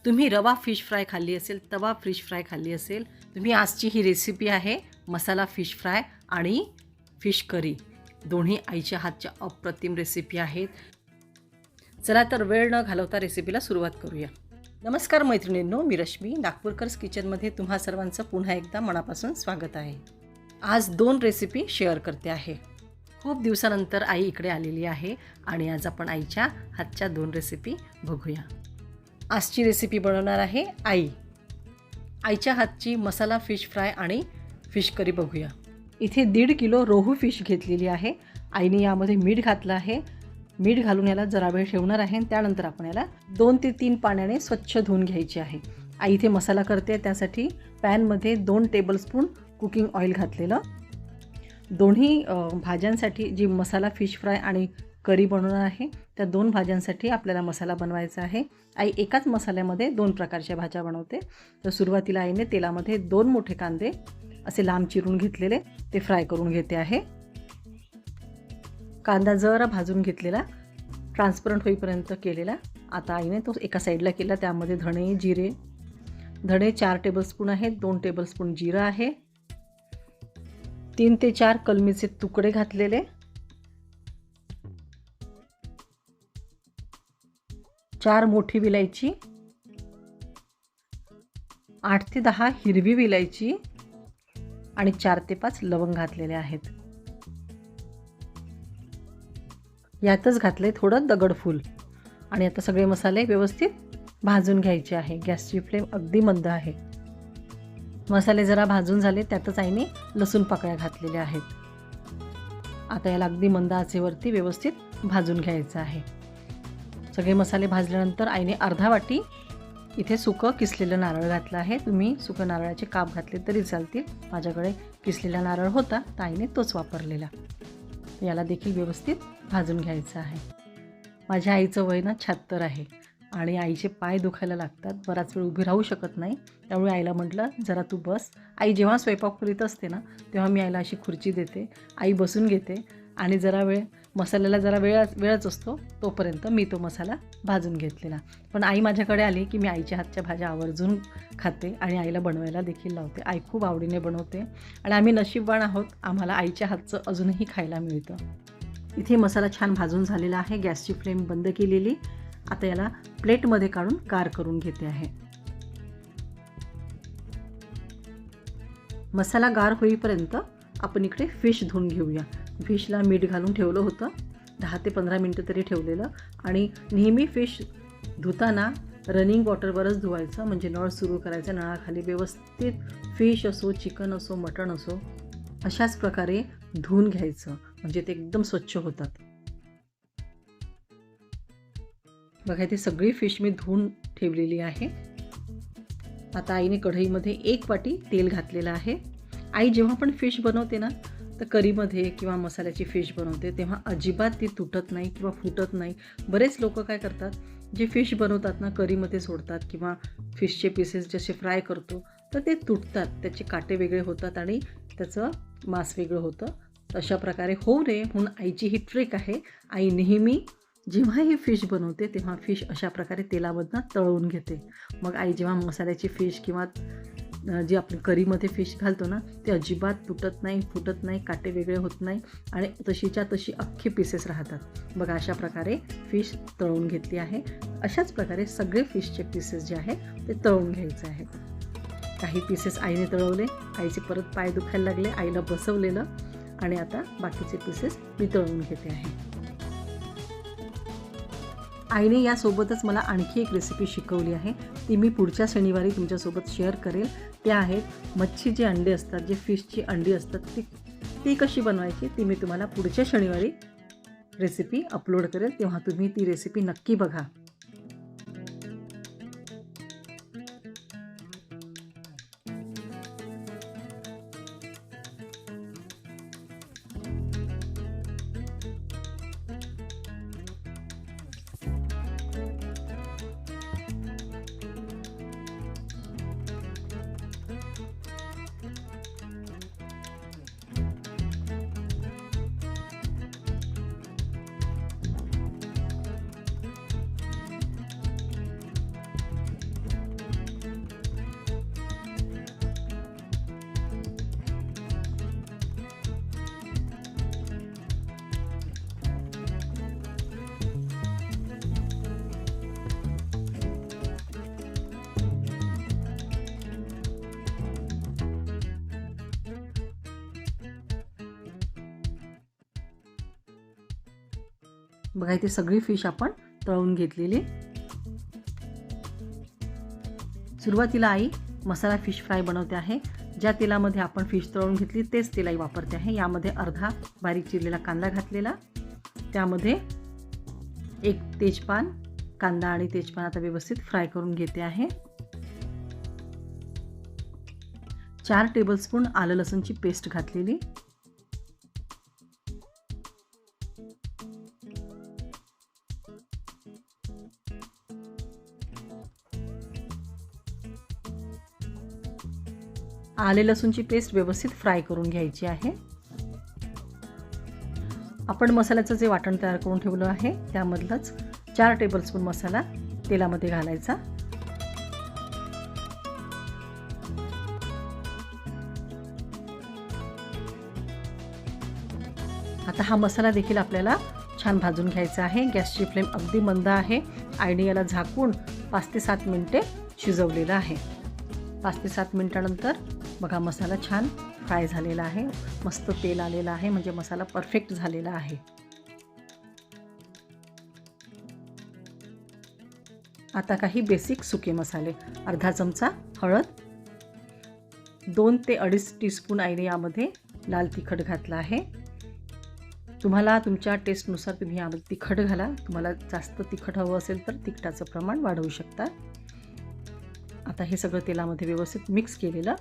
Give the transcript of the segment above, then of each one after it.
तुम्ही रवा fish fry खाल्ली असेल, तवा फिश फ्राय खाल्ली असेल, तुम्ही आजची ही रेसिपी आहे मसाला फिश फ्राय आणि फिश करी. दोन्ही आईच्या हातच्या अप्रतिम रेसिपी आहेत. चला तर वेळ न घालवता रेसिपीला सुरुवात करूया. नमस्कार मैत्रिणींनो, मी रश्मी नागपूरकर्स किचनमध्ये तुम्हा सर्वांचं पुन्हा एकदा मनापासून स्वागत आहे. आज 2 रेसिपी शेअर करते आहे. खूप दिवसानंतर आई इकडे आलेली आहे आणि आज आपण आईच्या हातच्या 2 रेसिपी बघूया. आजची रेसिपी बनवणार आहे आई. आईच्या हातची मसाला फिश फ्राय आणि फिश करी बघूया. इथे 1.5 किलो रोहू फिश घेतलेली आहे. आईने यामध्ये मीठ घातलं आहे. मीठ घालून याला जरा वेळ ठेवणार आहे. त्यानंतर आपण याला 2 ते 3 पाण्याने स्वच्छ धुवून घ्यायची आहे. आई इथे मसाला करते. त्यासाठी पॅनमध्ये 2 टेबलस्पून कुकिंग ऑइल घातलेलं. दोन्ही भाज्यांसाठी जी मसाला फिश फ्राय आणि करी बनवणार आहे त्या 2 भाज्यांसाठी आपल्याला मसाला बनवायचा आहे. आई एकाच मसाल्यामध्ये 2 प्रकारच्या भाज्या बनवते. तर सुरुवातीला आईने तेलामध्ये 2 मोठे कांदे असे लांब चिरून घेतलेले ते फ्राय करून घेते आहे. कांदा जरा भाजून घेतलेला, ट्रान्सपरंट होईपर्यंत केलेला. आता आईने तो एका साईडला केला. त्यामध्ये धणे, जिरे, धणे 4 टेबलस्पून आहेत, 2 टेबलस्पून जिरं आहे, 3 ते 4 कलमीचे तुकडे घातलेले, 4 मोठी विलायची, 8 ते 10 हिरवी विलायची आणि 4 ते 5 लवंग घातलेले आहेत. यातच घातले थोडं दगडफूल. आणि आता सगळे मसाले व्यवस्थित भाजून घ्यायचे आहे. गॅसची फ्लेम अगदी मंद आहे. मसाले जरा भाजून झाले. त्यातच आईने लसूण पाकळ्या घातलेल्या आहेत. आता याला अगदी मंद आचेवरती व्यवस्थित भाजून घ्यायचं आहे. सगळे मसाले भाजल्यानंतर आईने अर्धा वाटी इथे सुकं किसलेलं नारळ घातलं आहे. तुम्ही सुकं नारळाचे काप घातले तरी चालतील. माझ्याकडे किसलेला नारळ होता तर आईने तोच वापरलेला. याला देखील व्यवस्थित भाजून घ्यायचं आहे. माझ्या आईचं वय 76 आहे आणि आईचे पाय दुखायला लागतात. बराच वेळ उभी राहू शकत नाही. त्यामुळे आईला म्हटलं जरा तू बस. आई जेव्हा स्वयंपाक करीत असते ना तेव्हा मी आईला अशी खुर्ची देते. आई बसून घेते आणि जरा वेळ मसाल्याला जरा वेळच असतो तोपर्यंत मी तो मसाला भाजून घेतलेला. पण आई माझ्याकडे आली की मी आईच्या हातच्या भाज्या आवर्जून खाते आणि आईला बनवायला देखील लावते. आई खूप आवडीने बनवते आणि आम्ही नशीबवान आहोत, आम्हाला आईच्या हातचं अजूनही खायला मिळतं. इथे मसाला छान भाजून झालेला आहे. गॅसची फ्लेम बंद केलेली. आता याला प्लेटमध्ये काढून गार करून घेते आहे. मसाला गार होईपर्यंत आपण इकडे फिश धुवून घेऊया. फिशला मीठ घालून ठेवलं होतं. 10 ते 15 मिनटं तरी ठेवलेलं. आणि नेहमी फिश धुताना रनिंग वॉटरवरच धुवायचं, म्हणजे नळ सुरू करायचं. नळाखाली व्यवस्थित फिश असो, चिकन असो, मटण असो अशाच प्रकारे धुवून घ्यायचं, म्हणजे ते एकदम स्वच्छ होतात. बघा इथे सगळी फिश मी धुवून ठेवलेली आहे. आता आईने कढईमध्ये 1 वाटी तेल घातलेलं आहे. आई जेव्हा पण फिश बनवते ना तर करीमध्ये किंवा मसाल्याची फिश बनवते तेव्हा अजिबात ती तुटत नाही किंवा फुटत नाही. बरेच लोक काय करतात, जे फिश बनवतात ना करीमध्ये सोडतात किंवा फिशचे पीसेस जसे फ्राय करतो तर ते तुटतात, त्याचे काटे वेगळे होतात आणि त्याचं मांस वेगळं होतं. अशा प्रकारे होऊ नये म्हणून आईची ही ट्रिक आहे. आई नेहमी जेव्हा ही फिश बनवते तेव्हा फिश अशा प्रकारे तेलामधनं तळवून घेते. मग आई जेव्हा मसाल्याची फिश किंवा जी आपण करीमध्ये फिश घालतो ना ते अजिबात तुटत नाही, फुटत नाही, काटे वेगळे होत नाही आणि तशीच्या तशी अख्खे पीसेस राहतात. बघा अशा प्रकारे फिश तळून घेतली आहे. अशाच प्रकारे सगळे फिशचे पीसेस जे आहे ते तळून घ्यायचे आहे. काही पीसेस आईने तळवले, आईचे परत पाय दुखायला लागले, आईला बसवलेलं आणि आता बाकीचे पीसेस मी तळून घेते आहे. आईने यासोबतच मला आणखी एक रेसिपी शिकवली आहे. ती मी पुढच्या शनिवारी तुमच्यासोबत शेअर करेल. त्या आहेत मच्छी जे अंडी असतात, जे फिशची अंडी असतात ती कशी बनवायची ती मी तुम्हाला पुढच्या शनिवारी रेसिपी अपलोड करेल. तेव्हा तुम्ही ती रेसिपी नक्की बघा. बघा इथे सगळी फिश आपण तळून घेतलेली. सुरुवातीला आई मसाला फिश फ्राय बनवते आहे. ज्या तेलामध्ये आपण फिश तळून घेतली तेच तेल आई वापरते आहे. यामध्ये अर्धा बारीक चिरलेला कांदा घातलेला, त्यामध्ये एक तेजपान, कांदा आणि तेजपान आता व्यवस्थित फ्राय करून घेते आहे. 4 टेबलस्पून आलं लसूणची पेस्ट घातलेली, आले लसूणची पेस्ट व्यवस्थित फ्राय करून घ्यायची आहे. आपण मसाल्याचं जे वाटण तयार करून ठेवलं आहे त्यामधलाच 4 टेबलस्पून मसाला तेलामध्ये घालायचा. आता हा मसाला देखील आपल्याला छान भाजून घ्यायचा आहे. गॅसची फ्लेम अगदी मंद आहे. आईने याला झाकून 5 ते 7 मिनिटे शिजवलेलं आहे. 5 ते 7 मिनिटानंतर बघा मसाला छान फ्राय झालेला आहे, मस्त तेल आलेलं आहे, म्हणजे मसाला परफेक्ट झालेला आहे. आता काही बेसिक सुके मसाले, अर्धा चमचा हळद, 2 ते 2.5 टीस्पून आईने यामध्ये लाल तिखट घातला आहे. तुम्हाला तुमच्या टेस्टनुसार तुम्ही यामध्ये तिखट घाला. तुम्हाला जास्त तिखट हवं असेल तर तिखटाचं प्रमाण वाढवू शकता. आता हे सगळं तेलामध्ये व्यवस्थित मिक्स केलेलं.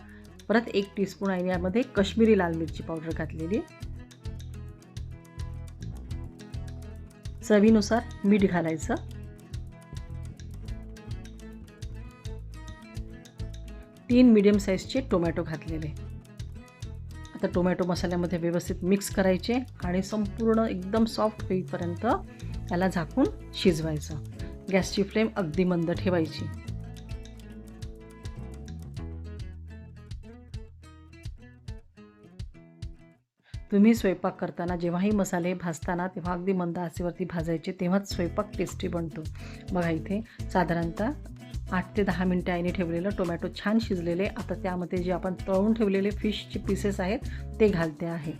परत 1 टीस्पून आईने यामध्ये काश्मीरी लाल मिरची पावडर घातलेली, चवीनुसार मीठ घालायचं, 3 मीडियम साईजचे टोमॅटो घातलेले. आता टोमॅटो मसाल्यामध्ये व्यवस्थित मिक्स करायचे आणि संपूर्ण एकदम सॉफ्ट होईपर्यंत याला झाकून शिजवायचं. गॅसची फ्लेम अगदी मंद ठेवायची. तुम्ही स्वयंपाक करताना जेव्हाही मसाले भाजताना तेव्हा अगदी मंद आचेवरती भाजायचे, तेव्हाच स्वयंपाक टेस्टी बनतो. बघा इथे साधारणतः 8 ते 10 मिनिटे आईने ठेवलेलं टोमॅटो छान शिजलेले. आता त्यामध्ये जे आपण तळून ठेवलेले फिशचे पीसेस आहेत ते घालते आहे.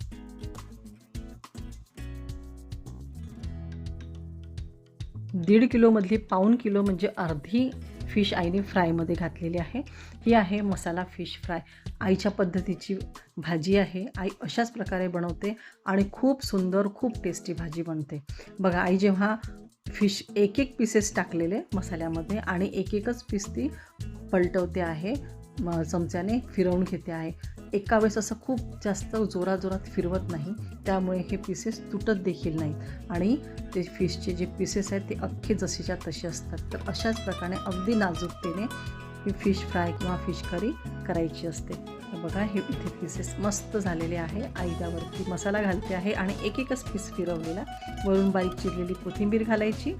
दीड किलोमधली पाऊण किलो म्हणजे अर्धी फिश आईने फ्रायमध्ये घातलेली आहे. ही आहे मसाला फिश फ्राय. आईच्या पद्धतीची भाजी आहे. आई अशाच प्रकारे बनवते आणि खूप सुंदर, खूप टेस्टी भाजी बनते. बघा आई जेव्हा फिश एक पीसेस टाकलेले मसाल्यामध्ये आणि एकच पीस ती पलटवते आहे, चमच्याने फिरवून घेते आहे. एका वेळेस असं खूप जास्त जोरात फिरवत नाही, त्यामुळे हे पीसेस तुटत देखील नाहीत आणि ते फिशचे जे पीसेस आहेत ते अख्खे जसेच्या तसे असतात. तर अशाच प्रकारे अगदी नाजूकतेने ही फिश फ्राय किंवा फिश करी करायची असते. तर बघा हे इथे पीसेस मस्त झालेले आहे. आई त्यावरती मसाला घालते आहे आणि एकच पीस फिरवलेला, वरून बारीक चिरलेली कोथिंबीर घालायची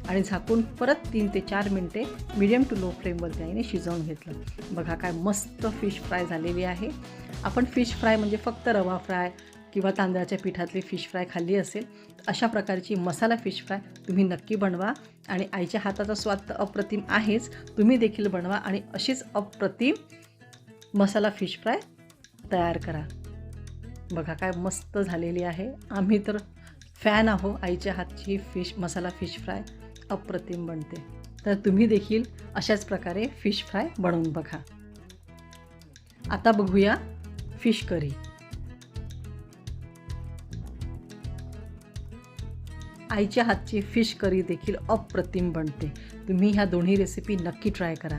आणि झाकून परत 3 ते 4 मिनिटे मीडियम टू लो फ्लेमवरती आईने शिजवून घेतलं. बघा काय मस्त फिश फ्राय झालेली आहे. आपण फिश फ्राय म्हणजे फक्त रवा फ्राय किंवा तांदळाच्या पिठातली फिश फ्राय खाल्ली असेल, अशा प्रकारची मसाला फिश फ्राय तुम्ही नक्की बनवा आणि आईच्या हाताचा स्वाद तर अप्रतिम आहेच. तुम्ही देखील बनवा आणि अशीच अप्रतिम मसाला फिश फ्राय तयार करा. बघा काय मस्त झालेली आहे. आम्ही तर फॅन आहो आईच्या हातची मसाला फिश फ्राय अप्रतिम बनते. तर तुम्ही देखील अशाच प्रकारे फिश फ्राय बनवून बघा. आता बघूया फिश करी. आईच्या हातची फिश करी देखील अप्रतिम बनते. तुम्ही ह्या दोन्ही रेसिपी नक्की ट्राय करा.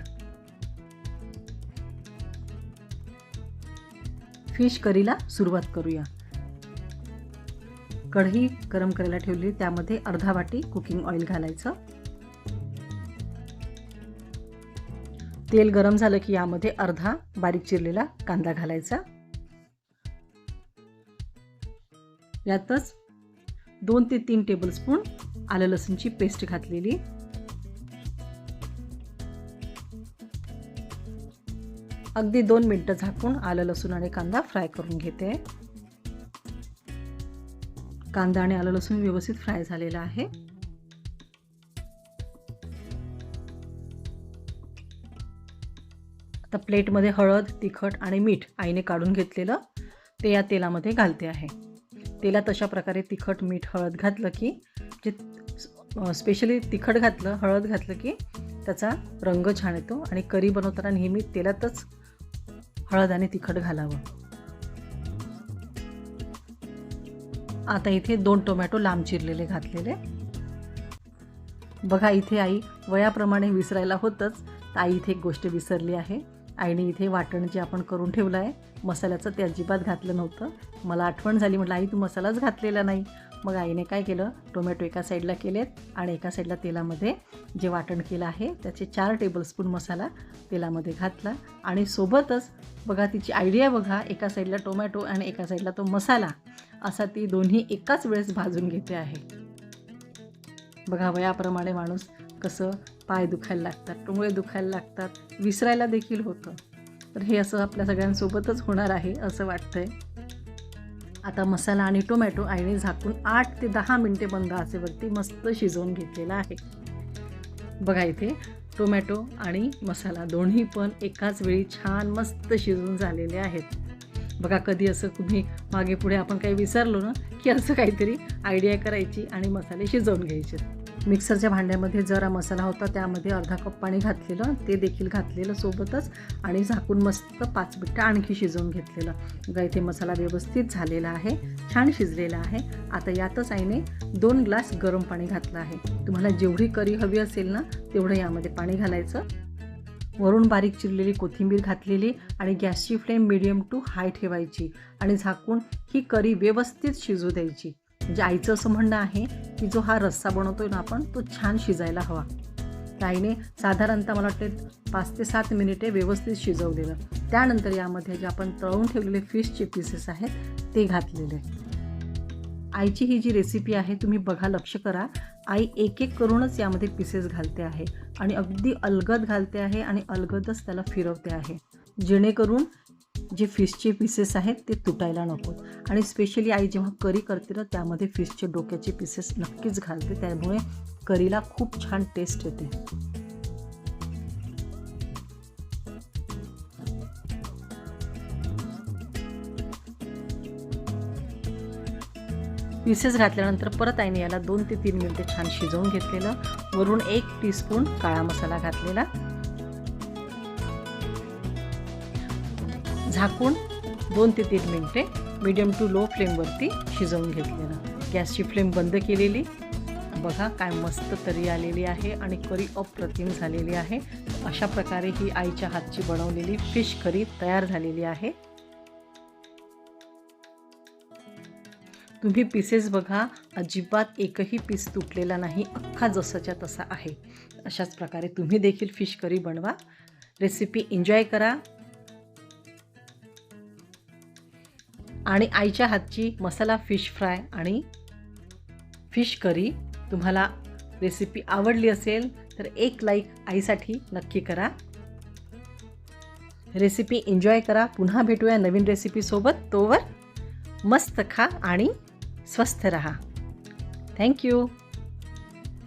फिश करीला सुरुवात करूया. कढई गरम करायला ठेवली, त्यामध्ये अर्धा वाटी कुकिंग ऑइल घालायचं. तेल गरम झालं की यामध्ये अर्धा बारीक चिरलेला कांदा घालायचा. यातच 2 ते 3 टेबलस्पून आलं लसूणची पेस्ट घातलेली. अगदी 2 मिनिटं झाकून आलं लसूण आणि कांदा फ्राय करून घेते. कांदा आणि आलं लसूण व्यवस्थित फ्राय झालेला आहे. आता प्लेटमध्ये हळद, तिखट आणि मीठ आईने काढून घेतलेलं ते या तेलामध्ये घालते आहे. तेलात अशा प्रकारे तिखट, मीठ, हळद घातलं की जे स्पेशली तिखट घातलं, हळद घातलं की त्याचा रंग छान येतो. आणि करी बनवताना नेहमी तेलातच हळद आणि तिखट घालावं. आता इथे 2 टोमॅटो लांब चिरलेले घातलेले. बघा इथे आई वयाप्रमाणे विसरायला होतंच, तर आई इथे एक गोष्ट विसरली आहे. आईने इथे वाटण जे आपण करून ठेवलं आहे मसाल्याचं ते अजिबात घातलं नव्हतं. मला आठवण झाली, म्हटलं आई तू मसालाच घातलेला नाही. मग आईने काय केलं, टोमॅटो एका साईडला केलेत आणि एका साईडला तेलामध्ये जे वाटण केलं आहे त्याचे 4 टेबलस्पून मसाला तेलामध्ये घातला. आणि सोबतच बघा तिची आयडिया बघा, एका साईडला टोमॅटो आणि एका साईडला तो मसाला असा ती दोन्ही एकाच वेळेस भाजून घेते आहे. बघा वयाप्रमाणे माणूस कसं पाय दुखायला लागतात, टोंगळे दुखायला लागतात, विसरायला देखील होतं. तर हे असं आपल्या सगळ्यांसोबतच होणार आहे असं वाटतंय. आता मसाला आणि टोमॅटो आईने झाकून 8 ते 10 मिनटे बंद आचेवरती मस्त शिजवून घेतलेला आहे. बघा इथे टोमॅटो आणि मसाला दोन्ही पण एकाच वेळी छान मस्त शिजून झालेले आहेत. बघा कधी असं तुम्ही मागे पुढे आपण काही विसरलो ना की असं काहीतरी आयडिया करायची आणि मसाले शिजवून घ्यायचे. मिक्सरच्या भांड्यामध्ये जरा मसाला होता त्यामध्ये अर्धा कप पाणी घातलेलं, ते देखील घातलेलं सोबतच आणि झाकून मस्त 5 मिनिटं आणखी शिजवून घेतलेलं. बघा इथे मसाला व्यवस्थित झालेला आहे, छान शिजलेला आहे. आता यातच आईने 2 ग्लास गरम पाणी घातलं आहे. तुम्हाला जेवढी करी हवी असेल ना तेवढं यामध्ये पाणी घालायचं. वरून बारीक चिरलेली कोथिंबीर घातलेली आणि गॅसची फ्लेम मीडियम टू हाय ठेवायची आणि झाकून ही करी व्यवस्थित शिजू द्यायची. म्हणजे आईचं असं म्हणणं आहे की जो हा रस्सा बनवतोय ना आपण तो छान शिजायला हवा. तर आईने साधारणतः मला वाटते 5 ते 7 मिनिटे व्यवस्थित शिजवलेलं. त्यानंतर यामध्ये जे आपण तळून ठेवलेले फिशचे पीसेस आहेत ते घातलेले. आईची ही जी रेसिपी आहे तुम्ही बघा, लक्ष करा, आई एक एक करूनच यामध्ये पीसेस घालते आहे आणि अगदी अलगद घालते आहे आणि अलगदच त्याला फिरवते आहे, जेणेकरून जे फिशचे पीसेस आहेत ते तुटायला नकोत. आणि स्पेशली आई जेव्हा करी करते ना त्यामध्ये फिशचे डोक्याचे पीसेस नक्कीच घालते, त्यामुळे करीला खूप छान टेस्ट येते. पीसेस घातल्यानंतर परत आईने याला 2 ते 3 मिनिटे छान शिजवून घेतलेलं. वरून 1 टीस्पून काळा मसाला घातलेला. झाकून 2 ते 3 मिनिटे मीडियम टू लो फ्लेमवरती शिजवून घेतलेलं. गॅसची फ्लेम बंद केलेली. बघा काय मस्त तरी आलेली आहे आणि करी अप्रतिम झालेली आहे. अशा प्रकारे ही आईच्या हातची बनवलेली फिश करी तयार झालेली आहे. तुम्ही पीसेस बघा, अजिबात एकही पीस तुटलेला नाही, अख्खा जसाच्या तसा आहे. अशाच प्रकारे तुम्ही देखील फिश करी बनवा, रेसिपी एन्जॉय करा. आणि आईच्या हातची मसाला फिश फ्राय आणि फिश करी तुम्हाला रेसिपी आवडली असेल तर एक लाईक आईसाठी नक्की करा. रेसिपी एन्जॉय करा. पुन्हा भेटूया नवीन रेसिपीसोबत. तोवर मस्त खा आणि स्वस्थ रहा. थँक्यू.